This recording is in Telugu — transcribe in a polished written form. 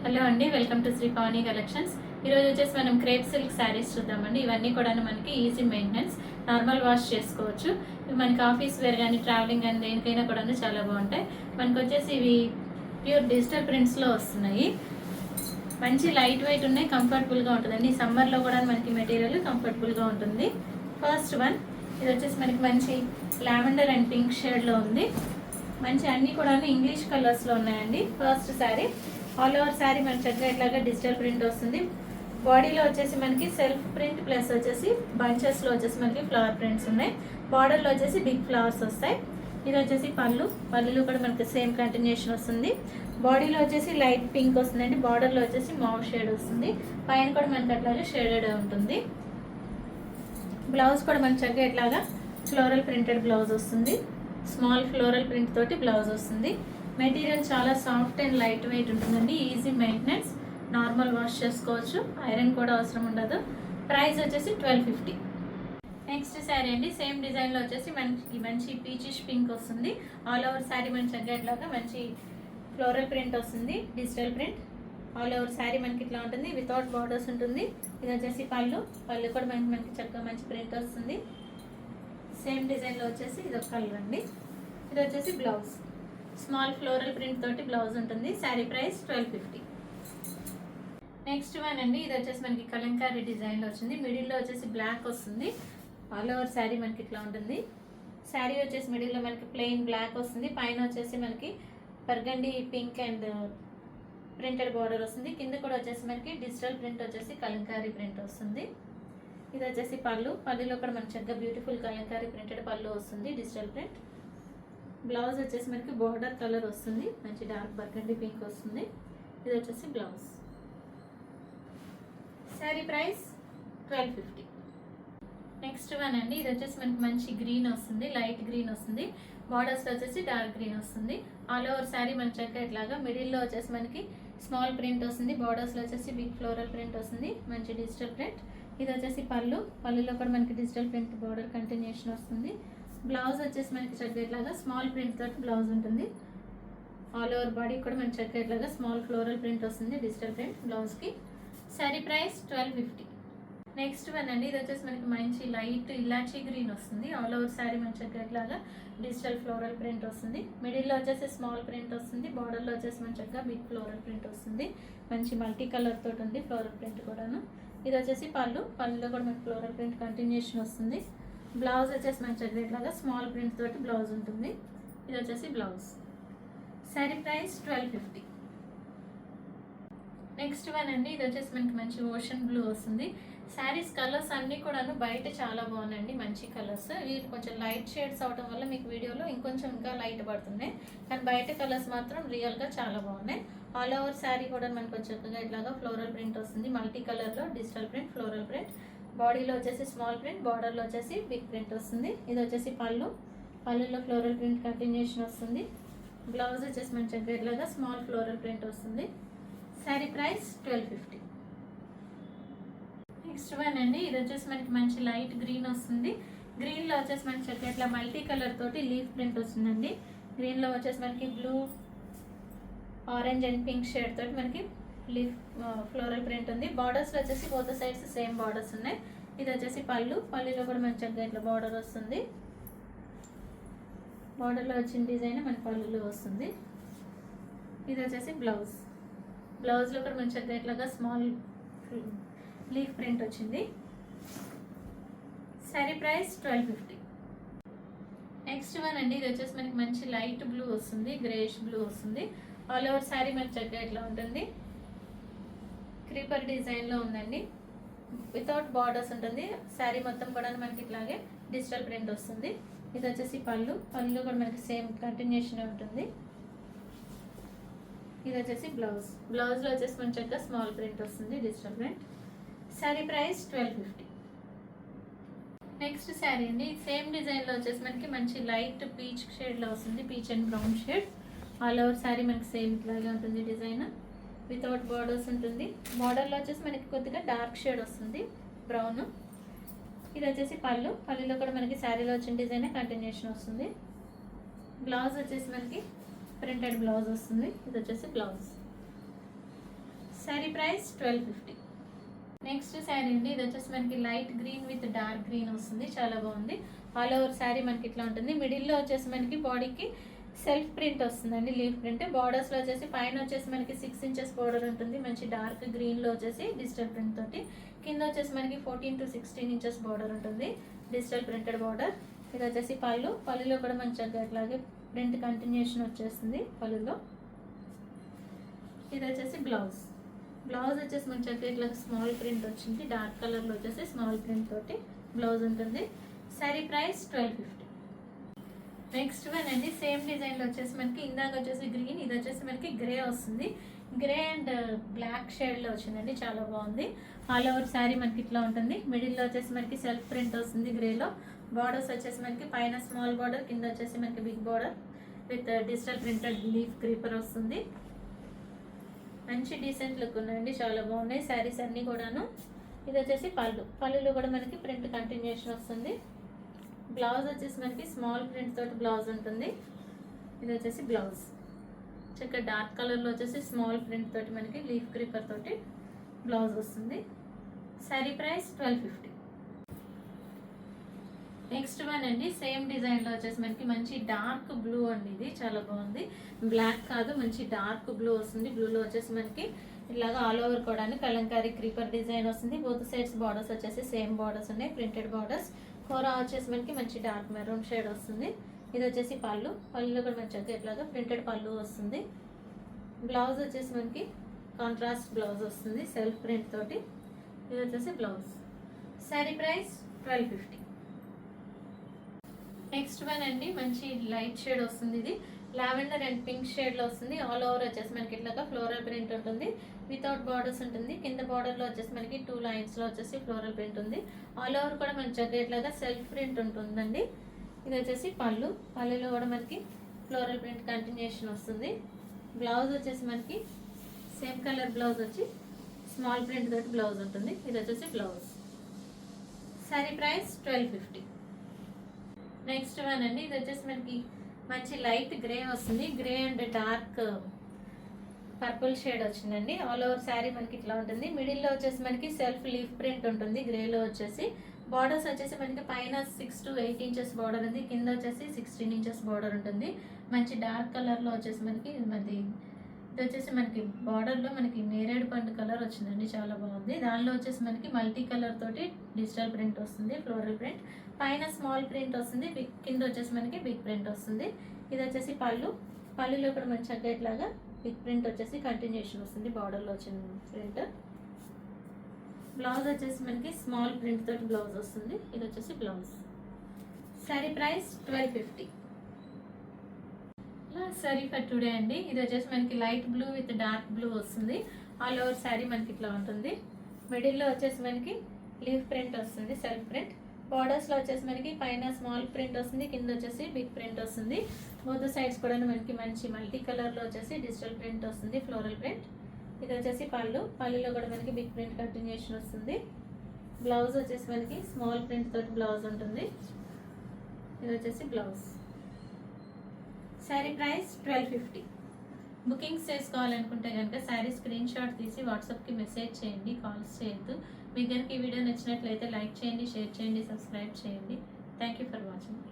హలో అండి, వెల్కమ్ టు శ్రీ పవని కలెక్షన్స్. ఈరోజు వచ్చేసి మనం క్రేప్ సిల్క్ శారీస్ చూద్దామండి. ఇవన్నీ కూడా మనకి ఈజీ మెయింటెనెన్స్, నార్మల్ వాష్ చేసుకోవచ్చు. ఇవి మనకి ఆఫీస్ వేర్ కానీ ట్రావెలింగ్ కానీ దేనికైనా కూడా చాలా బాగుంటాయి. మనకు వచ్చేసి ఇవి ప్యూర్ డిజిటల్ ప్రింట్స్లో వస్తున్నాయి. మంచి లైట్ వెయిట్ ఉన్నాయి, కంఫర్టబుల్గా ఉంటుందండి. సమ్మర్లో కూడా మనకి మెటీరియల్ కంఫర్టబుల్గా ఉంటుంది. ఫస్ట్ వన్ ఇది వచ్చేసి మనకి మంచి లావెండర్ అండ్ పింక్ షేడ్లో ఉంది. మంచి అన్నీ కూడా ఇంగ్లీష్ కలర్స్లో ఉన్నాయండి. First sari all over sari మనకి చక్కగా ఇట్లాగా డిజిటల్ ప్రింట్ వస్తుంది. బాడీలో వచ్చేసి మనకి సెల్ఫ్ ప్రింట్ ప్లస్ వచ్చేసి బంచెస్లో వచ్చేసి మనకి ఫ్లవర్ ప్రింట్స్ ఉన్నాయి. బార్డర్లో వచ్చేసి బిగ్ ఫ్లవర్స్ వస్తాయి. ఇది వచ్చేసి పళ్ళులో కూడా మనకి సేమ్ కంటిన్యూషన్ వస్తుంది. బాడీలో వచ్చేసి లైట్ పింక్ వస్తుందండి. బార్డర్లో వచ్చేసి మావ్ షేడ్ వస్తుంది. పైన కూడా మనకి అట్లాగే షేడెడ్ ఉంటుంది. బ్లౌజ్ కూడా మనకి చక్కగా ఇట్లాగా ఫ్లోరల్ ప్రింటెడ్ బ్లౌజ్ వస్తుంది. స్మాల్ ఫ్లోరల్ ప్రింట్ తోటి బ్లౌజ్ వస్తుంది. మెటీరియల్ చాలా సాఫ్ట్ అండ్ లైట్ వెయిట్ ఉంటుందండి. ఈజీ మెయింటెనెన్స్, నార్మల్ వాష్ చేసుకోవచ్చు, ఐరన్ కూడా అవసరం ఉండదు. ప్రైస్ వచ్చేసి 1250. నెక్స్ట్ శారీ అండి, సేమ్ డిజైన్లో వచ్చేసి మనకి మంచి పీచిష్ పింక్ వస్తుంది. ఆల్ ఓవర్ శారీ మనకి చక్కగా మంచి ఫ్లోరల్ ప్రింట్ వస్తుంది, digital print. All over sari మనకి ఇట్లా ఉంటుంది, వితౌట్ బార్డర్స్ ఉంటుంది. ఇది వచ్చేసి పళ్ళు కూడా మనకి చక్కగా మంచి ప్రింట్ వస్తుంది. సేమ్ డిజైన్లో వచ్చేసి ఇది ఒక కలర్ అండి. ఇది వచ్చేసి బ్లౌజ్, స్మాల్ ఫ్లోరల్ ప్రింట్ తోటి బ్లౌజ్ ఉంటుంది. శారీ ప్రైస్ 1250. నెక్స్ట్ వన్ అండి, ఇది వచ్చేసి మనకి కలంకారీ డిజైన్లో వచ్చింది. మిడిల్లో వచ్చేసి బ్లాక్ వస్తుంది. ఆల్ ఓవర్ శారీ మనకి ఇట్లా ఉంటుంది. శారీ వచ్చేసి మిడిల్లో మనకి ప్లెయిన్ బ్లాక్ వస్తుంది. పైన వచ్చేసి మనకి burgundy pink and printed border వస్తుంది. కింద కూడా వచ్చేసి మనకి డిజిటల్ ప్రింట్ వచ్చేసి కలంకారీ ప్రింట్ వస్తుంది. ఇది వచ్చేసి పళ్ళులో కూడా మనకి చక్కగా బ్యూటిఫుల్ కలంకారీ ప్రింటెడ్ పళ్ళు వస్తుంది, డిజిటల్ ప్రింట్. బ్లౌజ్ వచ్చేసి మనకి బోర్డర్ కలర్ వస్తుంది, మంచి డార్క్ బర్గండీ పింక్ వస్తుంది. ఇది వచ్చేసి blouse. Sari price 1250. Next one అండి, ఇది వచ్చేసి మనకి మంచి గ్రీన్ వస్తుంది, లైట్ గ్రీన్ వస్తుంది. బార్డర్స్లో వచ్చేసి డార్క్ గ్రీన్ వస్తుంది. ఆల్ ఓవర్ శారీ మనకి చక్కగా ఇట్లాగా మిడిల్లో వచ్చేసి మనకి స్మాల్ ప్రింట్ వస్తుంది. బార్డర్స్లో వచ్చేసి బిగ్ ఫ్లోరల్ ప్రింట్ వస్తుంది, మంచి డిజిటల్ ప్రింట్. ఇది వచ్చేసి పళ్ళులో కూడా మనకి డిజిటల్ ప్రింట్ బార్డర్ కంటిన్యూషన్ వస్తుంది. బ్లౌజ్ వచ్చేసి మనకి చక్కగా ఇట్లాగా స్మాల్ ప్రింట్ తోటి బ్లౌజ్ ఉంటుంది. ఆల్ ఓవర్ బాడీ కూడా మనకి చక్కగా ఇట్లాగా స్మాల్ ఫ్లోరల్ ప్రింట్ వస్తుంది, డిజిటల్ ప్రింట్ బ్లౌజ్కి. శారీ ప్రైస్ 1250. నెక్స్ట్ వన్ అండి, ఇది వచ్చేసి మనకి మంచి లైట్ ఇలాచీ గ్రీన్ వస్తుంది. ఆల్ ఓవర్ శారీ మనకి చక్కగా ఇట్లాగా డిజిటల్ ఫ్లోరల్ ప్రింట్ వస్తుంది. మిడిల్లో వచ్చేసి స్మాల్ ప్రింట్ వస్తుంది. బార్డర్లో వచ్చేసి మనకి చక్కగా బిగ్ ఫ్లోరల్ ప్రింట్ వస్తుంది. మంచి మల్టీ కలర్ తోటి ఉంది ఫ్లోరల్ ప్రింట్ కూడాను. ఇది వచ్చేసి పళ్ళులో కూడా మనకి ఫ్లోరల్ ప్రింట్ కంటిన్యూషన్ వస్తుంది. బ్లౌజ్ వచ్చేసి మనకి చక్కగా ఇట్లాగా స్మాల్ ప్రింట్ తోటి బ్లౌజ్ ఉంటుంది. ఇది వచ్చేసి blouse. Sari price 1250. Next one అండి, ఇది వచ్చేసి మనకి మంచి ఓషన్ బ్లూ వస్తుంది. శారీస్ కలర్స్ అన్నీ కూడాను బయట చాలా బాగున్నాయండి, మంచి కలర్స్. ఇవి కొంచెం లైట్ షేడ్స్ అవడం వల్ల మీకు వీడియోలో ఇంకా లైట్ పడుతున్నాయి, కానీ బయట కలర్స్ మాత్రం రియల్గా చాలా బాగున్నాయి. ఆల్ ఓవర్ శారీ కూడా మనకు చక్కగా ఇట్లాగా ఫ్లోరల్ ప్రింట్ వస్తుంది, మల్టీ కలర్లో డిజిటల్ ప్రింట్, ఫ్లోరల్ ప్రింట్. బాడీలో వచ్చేసి స్మాల్ ప్రింట్, బార్డర్లో వచ్చేసి బిగ్ ప్రింట్ వస్తుంది. ఇది వచ్చేసి పళ్ళులో ఫ్లోరల్ ప్రింట్ కంటిన్యూషన్ వస్తుంది. బ్లౌజ్ వచ్చేసి మనకి చక్కగా ఇట్లాగా స్మాల్ ఫ్లోరల్ ప్రింట్ వస్తుంది. శారీ ప్రైస్ 1250. నెక్స్ట్ వన్ అండి, ఇది వచ్చేసి మనకి మంచి లైట్ గ్రీన్ వస్తుంది. గ్రీన్లో వచ్చేసి మనకి చక్కగా ఇట్లా మల్టీ కలర్ తోటి లీఫ్ ప్రింట్ వస్తుందండి. గ్రీన్లో వచ్చేసి మనకి blue, orange and pink shade తోటి మనకి లీఫ్ ఫ్లోరల్ ప్రింట్ ఉంది. బార్డర్స్లో వచ్చేసి బోత్ సైడ్స్ సేమ్ బార్డర్స్ ఉన్నాయి. ఇది వచ్చేసి పళ్ళులో కూడా మనకి చక్కగా ఇట్లా బార్డర్ వస్తుంది. బార్డర్లో వచ్చిన డిజైన్ మన పళ్ళులో వస్తుంది. ఇది వచ్చేసి బ్లౌజ్లో కూడా మనకి చక్కగా ఇట్లాగా స్మాల్ లీఫ్ ప్రింట్ వచ్చింది. శారీ ప్రైస్ 1250. నెక్స్ట్ వన్ అండి, ఇది వచ్చేసి మనకి మంచి లైట్ బ్లూ వస్తుంది, గ్రేష్ బ్లూ వస్తుంది. ఆల్ ఓవర్ శారీ మనకి చక్కగా ఇట్లా ఉంటుంది. క్రీపర్ డిజైన్లో ఉందండి, వితౌట్ బార్డర్స్ ఉంటుంది. శారీ మొత్తం కూడా మనకి ఇట్లాగే డిజిటల్ ప్రింట్ వస్తుంది. ఇది వచ్చేసి పళ్ళులో కూడా మనకి సేమ్ కంటిన్యూషన్ ఉంటుంది. ఇది వచ్చేసి బ్లౌజ్లో వచ్చేసి మనకి చక్కగా స్మాల్ ప్రింట్ వస్తుంది, digital print. Sari price 1250. Next sari అండి, సేమ్ డిజైన్లో వచ్చేసి మనకి మంచి లైట్ పీచ్ షేడ్లో వస్తుంది, peach and brown shade. All over sari మనకి సేమ్ ఇట్లాగే ఉంటుంది. డిజైన్ వితౌట్ బార్డర్స్ ఉంటుంది. బార్డర్లో వచ్చేసి మనకి కొద్దిగా డార్క్ షేడ్ వస్తుంది, బ్రౌన్. ఇది వచ్చేసి పళ్ళులో కూడా మనకి శారీలో వచ్చిన డిజైన్ కంటిన్యూషన్ వస్తుంది. బ్లౌజ్ వచ్చేసి మనకి ప్రింటెడ్ బ్లౌజ్ వస్తుంది. ఇది వచ్చేసి blouse. Sari price 1250. Next sari అండి, ఇది వచ్చేసి మనకి light green with dark green వస్తుంది, చాలా బాగుంది. ఆల్ ఓవర్ శారీ మనకి ఇట్లా ఉంటుంది. మిడిల్లో వచ్చేసి మనకి బాడీకి సెల్ఫ్ ప్రింట్ వస్తుందండి, లీఫ్ ప్రింట్. బార్డర్స్లో వచ్చేసి పైన వచ్చేసి మనకి 6 ఇంచెస్ బార్డర్ ఉంటుంది, మంచి డార్క్ గ్రీన్లో వచ్చేసి డిజిటల్ ప్రింట్ తోటి. కింద వచ్చేసి మనకి 14 to 16 ఇంచెస్ బార్డర్ ఉంటుంది, డిజిటల్ ప్రింటెడ్ బార్డర్. ఇది వచ్చేసి పళ్ళులో కూడా మంచిగా అట్లాగే ప్రింట్ కంటిన్యూషన్ వచ్చేస్తుంది పళ్ళులో. ఇది వచ్చేసి బ్లౌజ్ వచ్చేసి మంచిగా ఇట్లా స్మాల్ ప్రింట్ వచ్చింది, డార్క్ కలర్లో వచ్చేసి స్మాల్ ప్రింట్ తోటి బ్లౌజ్ ఉంటుంది. శారీ ప్రైస్ 1250. నెక్స్ట్ వన్ అండి, సేమ్ డిజైన్లో వచ్చేసి మనకి ఇందాక వచ్చేసి గ్రీన్, ఇది వచ్చేసి మనకి గ్రే వస్తుంది. గ్రే అండ్ బ్లాక్ షేడ్లో వచ్చిందండి, చాలా బాగుంది. ఆల్ ఓవర్ శారీ మనకి ఇట్లా ఉంటుంది. మిడిల్లో వచ్చేసి మనకి సెల్ఫ్ ప్రింట్ వస్తుంది గ్రేలో. బార్డర్స్ వచ్చేసి మనకి పైన స్మాల్ బార్డర్, కింద వచ్చేసి మనకి big border with digital printed leaf creeper వస్తుంది. మంచి డీసెంట్ లుక్ ఉన్నాయండి, చాలా బాగున్నాయి శారీస్ అన్నీ కూడాను. ఇది వచ్చేసి పళ్ళులో కూడా మనకి ప్రింట్ కంటిన్యూషన్ వస్తుంది. బ్లౌజ్ వచ్చేసి మనకి స్మాల్ ప్రింట్ తోటి బ్లౌజ్ ఉంటుంది. ఇది వచ్చేసి బ్లౌజ్ చక్కగా డార్క్ కలర్లో వచ్చేసి స్మాల్ ప్రింట్ తోటి మనకి లీఫ్ క్రీపర్ తోటి బ్లౌజ్ వస్తుంది. శారీ ప్రైస్ 1250. నెక్స్ట్ వన్ అండి, సేమ్ డిజైన్లో వచ్చేసి మనకి మంచి డార్క్ బ్లూ అండి, ఇది చాలా బాగుంది. బ్లాక్ కాదు, మంచి డార్క్ బ్లూ వస్తుంది. బ్లూలో వచ్చేసి మనకి ఇలాగా ఆల్ ఓవర్ కూడా కలంకారీ క్రీపర్ డిజైన్ వస్తుంది. బోత్ సైడ్స్ బార్డర్స్ వచ్చేసి సేమ్ బార్డర్స్ ఉన్నాయి, ప్రింటెడ్ బార్డర్స్. కోరా వచ్చేసి మనకి మంచి డార్క్ మెరూన్ షేడ్ వస్తుంది. ఇది వచ్చేసి పళ్ళులో కూడా మంచిగా ఇట్లాగా ప్రింటెడ్ పళ్ళు వస్తుంది. బ్లౌజ్ వచ్చేసి మనకి కాంట్రాస్ట్ బ్లౌజ్ వస్తుంది సెల్ఫ్ ప్రింట్ తోటి. ఇది వచ్చేసి blouse. Sari price 1250. Next one అండి, మంచి లైట్ షేడ్ వస్తుంది. ఇది లావెండర్ అండ్ పింక్ షేడ్లో వస్తుంది. ఆల్ ఓవర్ వచ్చేసి మనకి ఇట్లాగా ఫ్లోరల్ ప్రింట్ ఉంటుంది, వితౌట్ బార్డర్స్ ఉంటుంది. కింద బార్డర్లో వచ్చేసి మనకి 2 లైన్స్లో వచ్చేసి ఫ్లోరల్ ప్రింట్ ఉంది. ఆల్ ఓవర్ కూడా మంచిగా ఇట్లాగా సెల్ఫ్ ప్రింట్ ఉంటుందండి. ఇది వచ్చేసి పళ్ళులో కూడా మనకి ఫ్లోరల్ ప్రింట్ కంటిన్యూషన్ వస్తుంది. బ్లౌజ్ వచ్చేసి మనకి సేమ్ కలర్ బ్లౌజ్ వచ్చి స్మాల్ ప్రింట్ తోటి బ్లౌజ్ ఉంటుంది. ఇది వచ్చేసి blouse. Sari price 1250. Next one అండి, ఇది వచ్చేసి మనకి మంచి లైట్ గ్రే వస్తుంది. Grey and dark purple shade వచ్చిందండి. ఆల్ ఓవర్ శారీ మనకి ఇట్లా ఉంటుంది. మిడిల్లో వచ్చేసి మనకి సెల్ఫ్ లీఫ్ ప్రింట్ ఉంటుంది గ్రేలో వచ్చేసి. బార్డర్స్ వచ్చేసి మనకి పైన 6 to 8 ఇంచెస్ బార్డర్ ఉంది, కింద వచ్చేసి 16 ఇంచెస్ బార్డర్ ఉంటుంది. మంచి డార్క్ కలర్లో వచ్చేసి మనకి ఇది వచ్చేసి మనకి బార్డర్లో మనకి నేరేడు పండు కలర్ వచ్చిందండి, చాలా బాగుంది. దానిలో వచ్చేసి మనకి మల్టీ కలర్ తోటి డిజిటల్ ప్రింట్ వస్తుంది, ఫ్లోరల్ ప్రింట్. పైన స్మాల్ ప్రింట్ వస్తుంది, కింద వచ్చేసి మనకి బిగ్ ప్రింట్ వస్తుంది. ఇది వచ్చేసి పళ్ళులో కూడా మంచిగా ఇట్లాగా బిగ్ ప్రింట్ వచ్చేసి కంటిన్యూషన్ వస్తుంది, బార్డర్లో వచ్చిన ప్రింట్. బ్లౌజ్ వచ్చేసి మనకి స్మాల్ ప్రింట్ తోటి బ్లౌజ్ వస్తుంది. ఇది వచ్చేసి blouse. Sari price 1250. Sorry for today అండి, ఇది వచ్చేసి మనకి light blue with dark blue వస్తుంది. ఆల్ ఓవర్ శారీ మనకి ఇట్లా ఉంటుంది. మిడిల్లో వచ్చేసి మనకి లీఫ్ ప్రింట్ వస్తుంది, సెల్ఫ్ ప్రింట్. బార్డర్స్లో వచ్చేసి మనకి పైన స్మాల్ ప్రింట్ వస్తుంది, కింద వచ్చేసి బిగ్ ప్రింట్ వస్తుంది. బోత్ సైడ్స్ కూడా మనకి మంచి మల్టీ కలర్లో వచ్చేసి డిజిటల్ ప్రింట్ వస్తుంది, ఫ్లోరల్ ప్రింట్. ఇది వచ్చేసి పళ్ళులో కూడా మనకి బిగ్ ప్రింట్ కంటిన్యూషన్ వస్తుంది. బ్లౌజ్ వచ్చేసి మనకి స్మాల్ ప్రింట్ తోటి బ్లౌజ్ ఉంటుంది. ఇది వచ్చేసి బ్లౌజ్. శారీ ప్రైస్ 1250. బుకింగ్స్ చేసుకోవాలనుకుంటే కనుక శారీ స్క్రీన్ షాట్ తీసి వాట్సాప్కి మెసేజ్ చేయండి, కాల్స్ చేయొద్దు. మీకు కనుక ఈ వీడియో నచ్చినట్లయితే లైక్ చేయండి, షేర్ చేయండి, సబ్స్క్రైబ్ చేయండి. Thank you for watching.